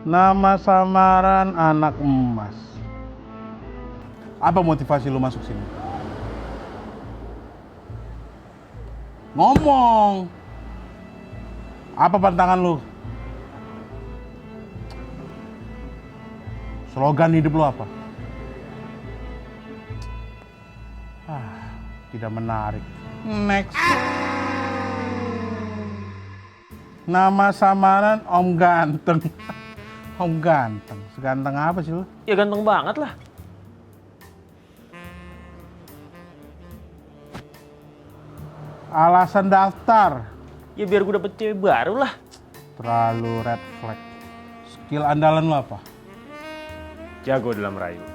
Nama samaran anak emas. Apa motivasi lu masuk sini? Ngomong. Apa pantangan lu? Slogan hidup lu apa? Tidak menarik. Next. Nama samaran Om Ganteng. Om Ganteng. Seganteng apa sih lu? Ya ganteng banget lah. Alasan daftar. Ya biar gue dapet cewek baru lah. Terlalu red flag. Skill andalan lu apa? Jago dalam rayu.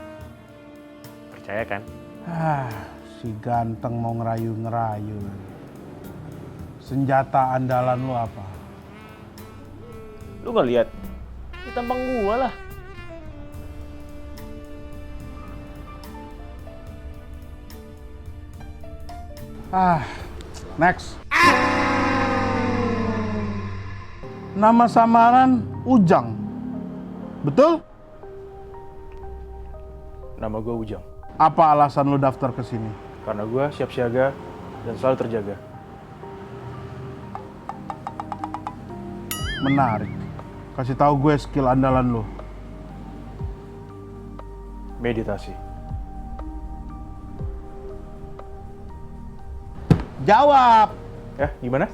Percaya kan? Si ganteng mau ngerayu-ngerayu. Senjata andalan lu apa? Lu gak lihat? Ini tampang gua lah. Next. Nama samaran Ujang. Betul? Nama gua Ujang. Apa alasan lu daftar ke sini? Karena gua siap siaga dan selalu terjaga. Menarik. Kasih tahu gue skill andalan lu. Meditasi. Jawab. Gimana?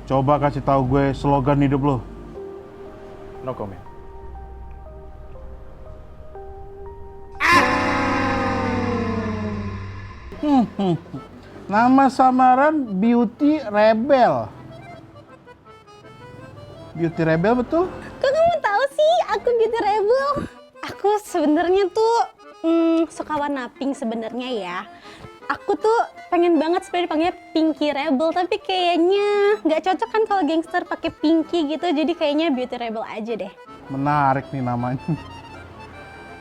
Coba kasih tahu gue slogan hidup lu. No comment. Nama samaran Beauty Rebel. Beauty Rebel betul? Kok kamu tahu sih aku Beauty Rebel? Aku sebenarnya tuh suka warna pink sebenarnya ya. Aku tuh pengen banget sebenarnya dipanggilnya Pinky Rebel, tapi kayaknya nggak cocok kan kalau gangster pakai Pinky gitu. Jadi kayaknya Beauty Rebel aja deh. Menarik nih namanya.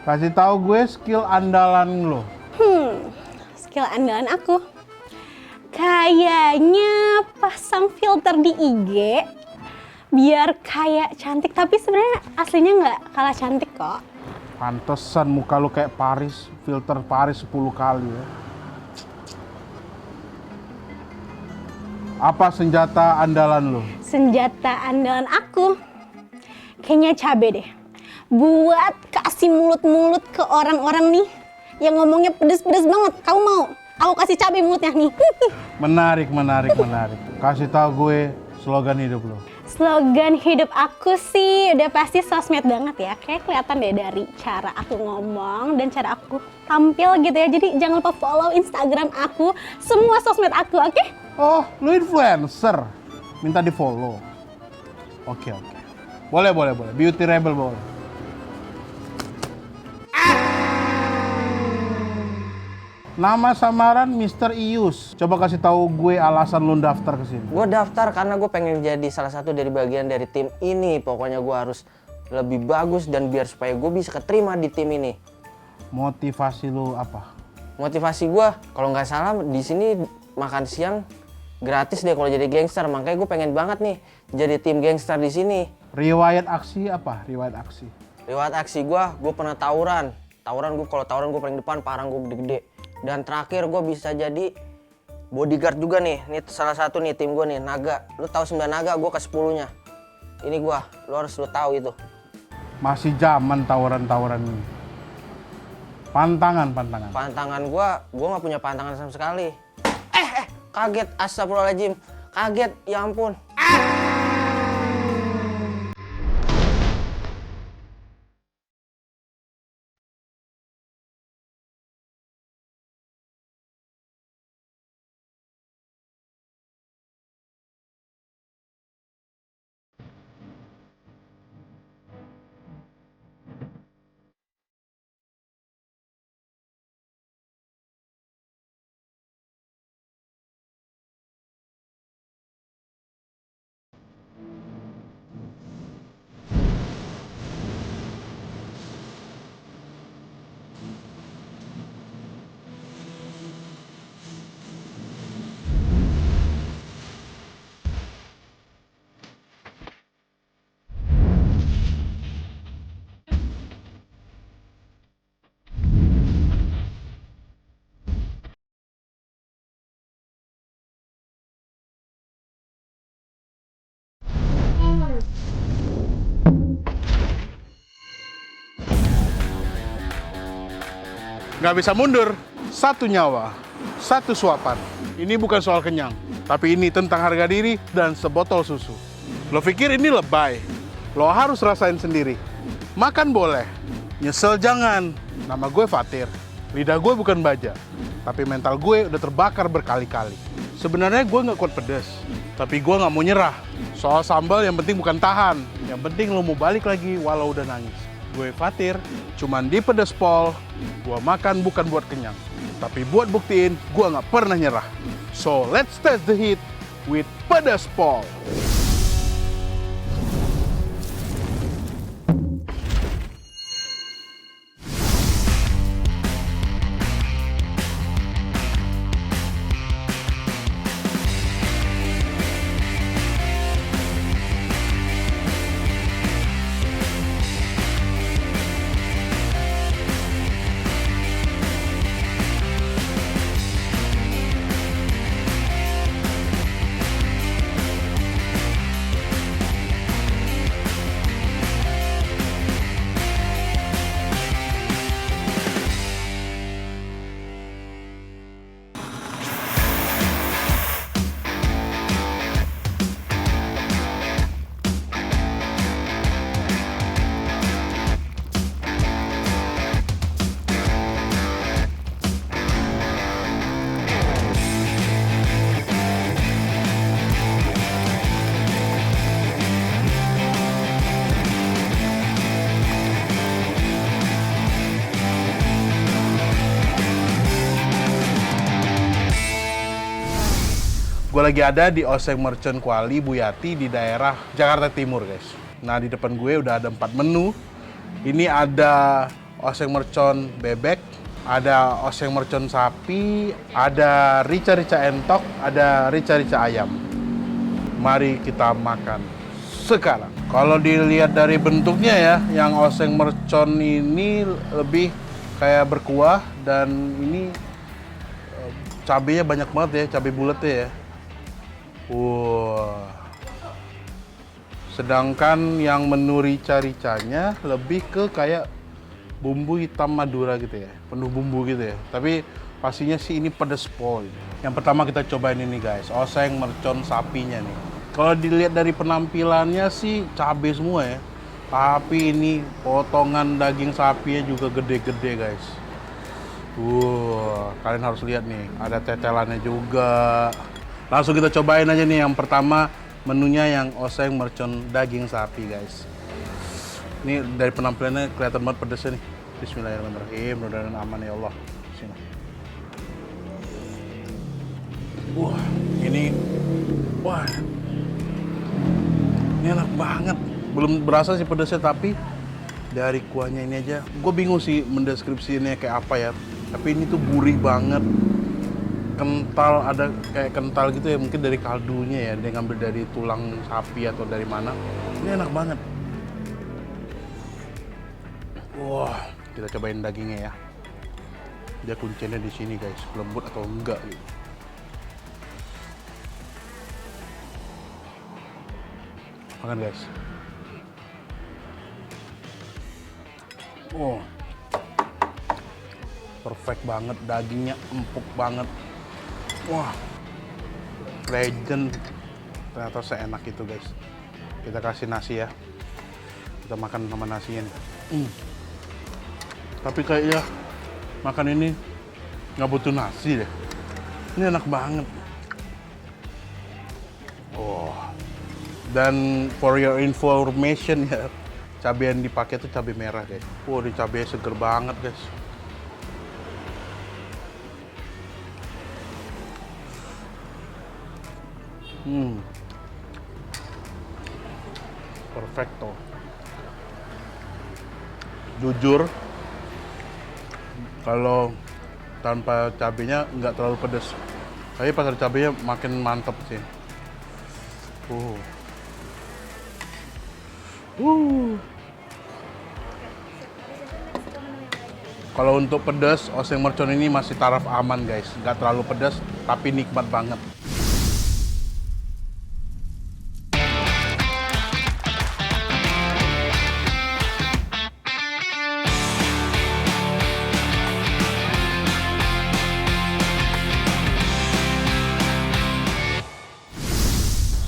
Kasih tahu gue skill andalan lo. Skill andalan aku kayaknya pasang filter di IG biar kayak cantik, tapi sebenarnya aslinya nggak kalah cantik kok. Pantesan muka lu kayak Paris, filter Paris 10 kali ya. Apa senjata andalan lu? Senjata andalan aku kayaknya cabe deh. Buat kasih mulut-mulut ke orang-orang nih yang ngomongnya pedes-pedes banget. Kamu mau? Aku kasih cabe mulutnya nih. Menarik. Kasih tahu gue slogan hidup lu. Slogan hidup aku sih udah pasti sosmed banget ya. Kayak kelihatan deh dari cara aku ngomong dan cara aku tampil gitu ya. Jadi jangan lupa follow Instagram aku, semua sosmed aku, oke? Oh, lu influencer. Minta di follow. Oke. Boleh. Beauty Rebel boleh. Nama samaran Mr. Ius. Coba kasih tahu gue alasan lu daftar ke sini. Gue daftar karena gue pengen jadi salah satu dari bagian dari tim ini. Pokoknya gue harus lebih bagus dan biar supaya gue bisa keterima di tim ini. Motivasi lu apa? Motivasi gue, kalau nggak salah di sini makan siang gratis deh kalau jadi gangster. Makanya gue pengen banget nih jadi tim gangster di sini. Riwayat aksi apa? Riwayat aksi Gue pernah tawuran. Kalau tawuran gue paling depan, parang gue gede-gede. Dan terakhir gue bisa jadi bodyguard juga nih. Ini salah satu nih tim gue nih, Naga. Lu tahu 9 Naga, gue ke 10-nya. Ini gue, lu harus tahu itu. Masih zaman tawuran ini. Pantangan. Pantangan gue nggak punya pantangan sama sekali. Kaget, astagfirullahaladzim. Kaget, ya ampun. Nggak bisa mundur. Satu nyawa, satu suapan. Ini bukan soal kenyang, tapi ini tentang harga diri dan sebotol susu. Lo pikir ini lebay? Lo harus rasain sendiri. Makan boleh, nyesel jangan. Nama gue Fatir. Lidah gue bukan baja, tapi mental gue udah terbakar berkali-kali. Sebenarnya gue nggak kuat pedas, tapi gue nggak mau nyerah. Soal sambal yang penting bukan tahan, yang penting lo mau balik lagi walau udah nangis. Gue Fatir, cuman di Pedas Pol, gue makan bukan buat kenyang, tapi buat buktiin gue nggak pernah nyerah. So let's test the heat with Pedas Pol. Gue lagi ada di Oseng Merchant Kuali Bu Yati di daerah Jakarta Timur, guys. Nah, di depan gue udah ada 4 menu. Ini ada Oseng Mercon bebek, ada Oseng Mercon sapi, ada rica-rica entok, ada rica-rica ayam. Mari kita makan sekarang. Kalau dilihat dari bentuknya ya, yang Oseng Mercon ini lebih kayak berkuah dan ini cabenya banyak banget ya, cabai bulatnya ya. Wah. Sedangkan yang menu rica-ricanya lebih ke kayak bumbu hitam Madura gitu ya, penuh bumbu gitu ya. Tapi pastinya sih ini pedas pol. Yang pertama kita cobain ini guys, Oseng Mercon sapinya nih. Kalau dilihat dari penampilannya sih cabai semua ya. Tapi ini potongan daging sapinya juga gede-gede guys. Kalian harus lihat nih, ada tetelannya juga. Langsung kita cobain aja nih yang pertama menunya yang Oseng Mercon daging sapi guys. Ini dari penampilannya kelihatan banget pedasnya nih. Bismillahirrahmanirrahim, mudah-mudahan aman ya Allah. Sini. Ini enak banget. Belum berasa sih pedasnya tapi dari kuahnya ini aja. Gue bingung sih mendeskripsinya kayak apa ya. Tapi ini tuh gurih banget. Kental, ada kayak kental gitu ya, mungkin dari kaldunya ya, dia ngambil dari tulang sapi atau dari mana. Ini enak banget. Wah, kita cobain dagingnya ya. Dia kuncinya di sini guys, lembut atau enggak gitu. Makan guys. Perfect banget, dagingnya empuk banget. Wah, legend. Ternyata seenak itu guys. Kita kasih nasi ya. Kita makan sama nasinya nih. Tapi kayaknya makan ini nggak butuh nasi deh. Ini enak banget. Dan for your information ya, cabai yang dipakai itu cabai merah guys. Ini cabainya seger banget guys. Perfecto. Jujur, kalau tanpa cabenya nggak terlalu pedas. Tapi pas ada cabenya makin mantep sih. Kalau untuk pedas, Oseng Mercon ini masih taraf aman guys. Nggak terlalu pedas, tapi nikmat banget.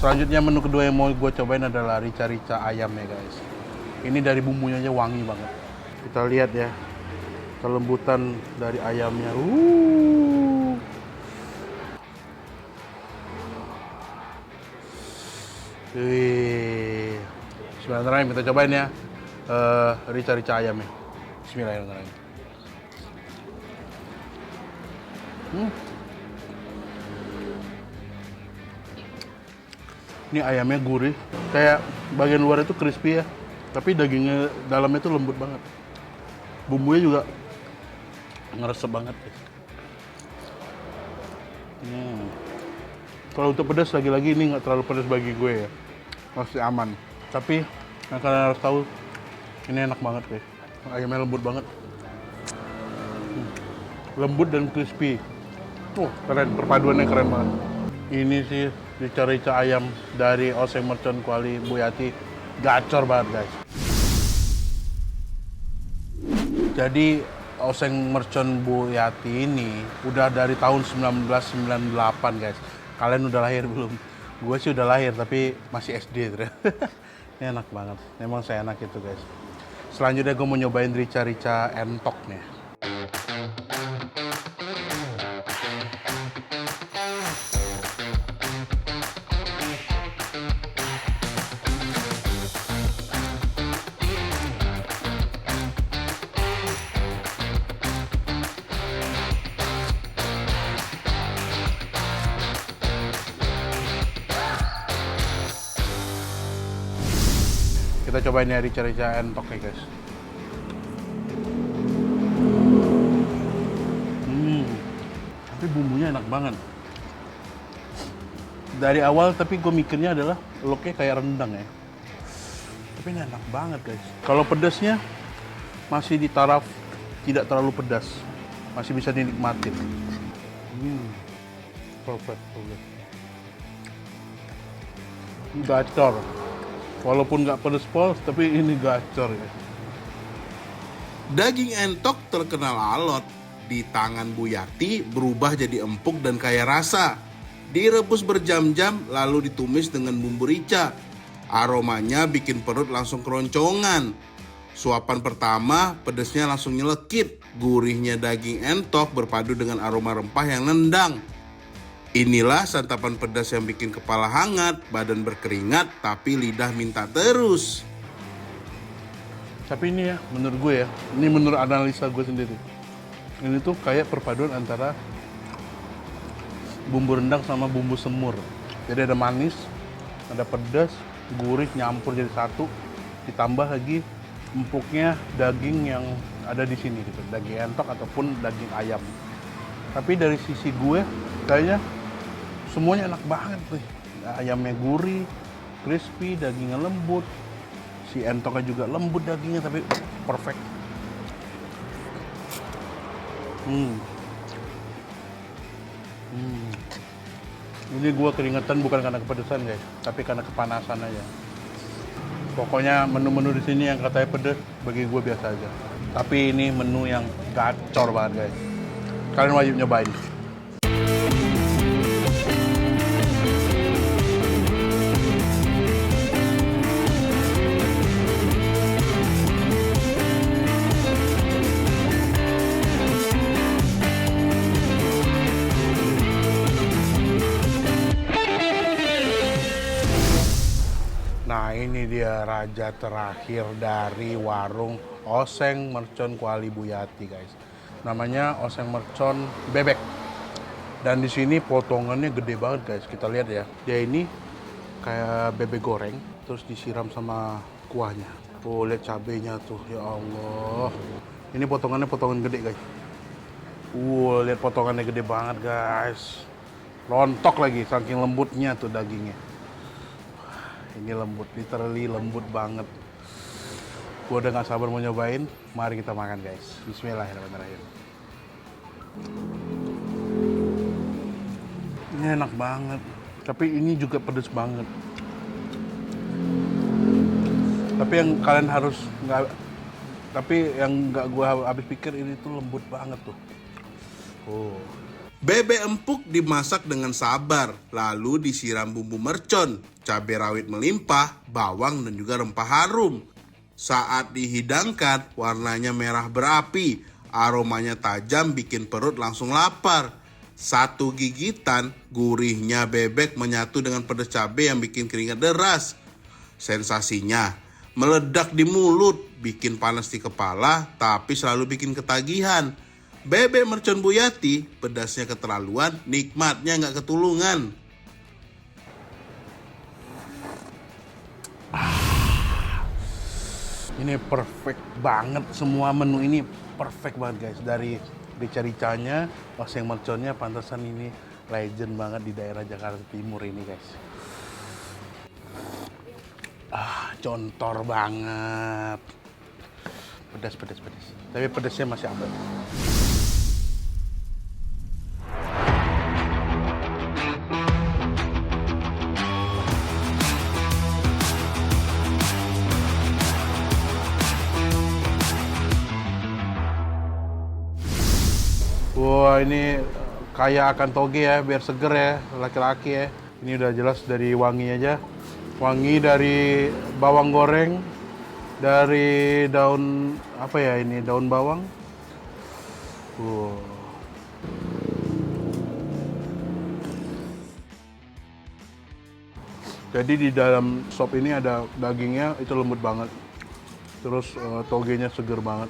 Selanjutnya menu kedua yang mau gue cobain adalah rica-rica ayam ya guys. Ini dari bumbunya aja wangi banget. Kita lihat ya kelembutan dari ayamnya. Wih. Bismillahirrahmanirrahim, kita cobain ya rica-rica ayamnya. Bismillahirrahmanirrahim. Ini ayamnya gurih, kayak bagian luar itu crispy ya, tapi dagingnya dalamnya itu lembut banget. Bumbunya juga ngeresep banget. Kalau untuk pedas lagi-lagi ini nggak terlalu pedas bagi gue ya, masih aman. Tapi yang kalian harus tahu, ini enak banget guys. Ayamnya lembut banget, lembut dan crispy. Keren, perpaduannya keren banget. Ini sih rica-rica ayam dari Oseng Mercon Kuali Bu Yati, gacor banget guys. Jadi Oseng Mercon Bu Yati ini udah dari tahun 1998 guys. Kalian udah lahir belum? Gue sih udah lahir tapi masih SD. Ini enak banget, memang saya enak itu guys. Selanjutnya gue mau nyobain rica-rica entok nih. Kita cobain ya rica-rica entok ya guys. Tapi bumbunya enak banget. Dari awal tapi gue mikirnya adalah looknya kayak rendang ya. Tapi ini enak banget guys. Kalau pedasnya masih di taraf tidak terlalu pedas, masih bisa dinikmatin. Perfect. Gacor. Walaupun nggak pedes pol, tapi ini gacor ya. Daging entok terkenal alot. Di tangan Bu Yati berubah jadi empuk dan kaya rasa. Direbus berjam-jam lalu ditumis dengan bumbu rica. Aromanya bikin perut langsung keroncongan. Suapan pertama pedesnya langsung nyelekit. Gurihnya daging entok berpadu dengan aroma rempah yang nendang. Inilah santapan pedas yang bikin kepala hangat, badan berkeringat, tapi lidah minta terus. Tapi ini ya, menurut gue ya, ini menurut analisa gue sendiri. Ini tuh kayak perpaduan antara bumbu rendang sama bumbu semur. Jadi ada manis, ada pedas, gurih nyampur jadi satu. Ditambah lagi empuknya daging yang ada di sini gitu, daging entok ataupun daging ayam. Tapi dari sisi gue, kayaknya semuanya enak banget nih. Ayamnya gurih, crispy, dagingnya lembut. Si entoknya juga lembut dagingnya, tapi perfect. Ini gue keringetan bukan karena kepedesan guys, tapi karena kepanasan aja. Pokoknya menu-menu di sini yang katanya pedes, bagi gue biasa aja. Tapi ini menu yang gacor banget guys. Kalian wajib nyobain. Nah ini dia raja terakhir dari warung Oseng Mercon Kuali Bu Yati guys. Namanya Oseng Mercon Bebek. Dan di sini potongannya gede banget guys. Kita lihat ya. Dia ini kayak bebek goreng terus disiram sama kuahnya. Oh lihat cabenya tuh, ya Allah. Ini potongannya potongan gede guys. Lihat potongannya gede banget guys. Rontok lagi saking lembutnya tuh dagingnya. Ini lembut, literally lembut banget. Gue udah gak sabar mau nyobain. Mari kita makan guys. Bismillahirrahmanirrahim. Ini enak banget. Tapi ini juga pedes banget. Tapi yang kalian harus nggak gue habis pikir ini tuh lembut banget tuh. Bebek empuk dimasak dengan sabar, lalu disiram bumbu mercon, cabai rawit melimpah, bawang dan juga rempah harum. Saat dihidangkan, warnanya merah berapi, aromanya tajam bikin perut langsung lapar. Satu gigitan, gurihnya bebek menyatu dengan pedas cabai yang bikin keringat deras. Sensasinya, meledak di mulut, bikin panas di kepala, tapi selalu bikin ketagihan. Bebek mercon Bu Yati, pedasnya keterlaluan, nikmatnya nggak ketulungan. Ini perfect banget, semua menu ini perfect banget guys. Dari rica-ricanya, oseng merconnya, pantesan ini legend banget di daerah Jakarta Timur ini guys. Contor banget. Pedas. Tapi pedasnya masih abad. Wah, ini kaya akan toge ya, biar seger ya, laki-laki ya. Ini udah jelas dari wangi aja. Wangi dari bawang goreng, dari daun apa ya ini, daun bawang. Jadi di dalam sop ini ada dagingnya, itu lembut banget. Terus togenya seger banget.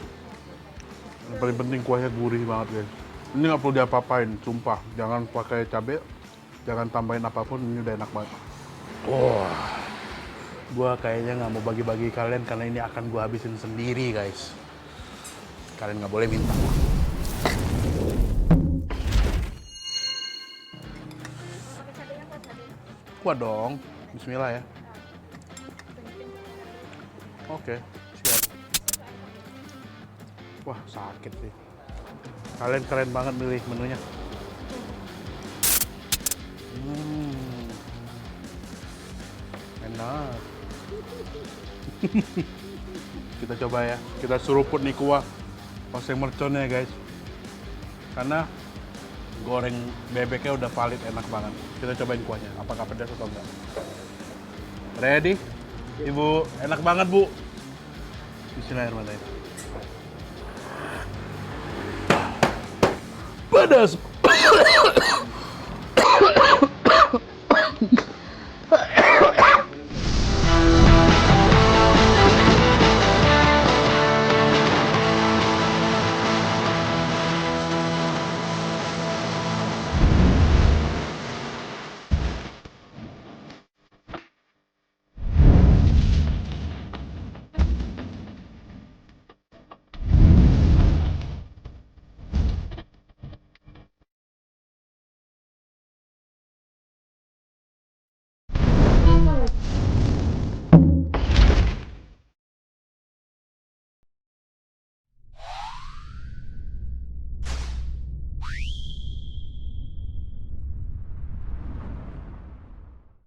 Yang paling penting kuahnya gurih banget guys. Ini nggak perlu diapa-apain, sumpah. Jangan pakai cabai, jangan tambahin apapun, ini udah enak banget. Wah, gua kayaknya nggak mau bagi-bagi kalian karena ini akan gua habisin sendiri guys. Kalian nggak boleh minta. Kuat dong, bismillah ya. Oke, siap. Wah, sakit sih. Kalian keren banget milih menunya. Enak. Kita coba ya. Kita seruput nih kuah oseng merconnya guys. Karena goreng bebeknya udah valid, enak banget. Kita cobain kuahnya. Apakah pedas atau enggak? Ready? Ibu, enak banget bu. Bismillahirrahmanirrahim. Pedas.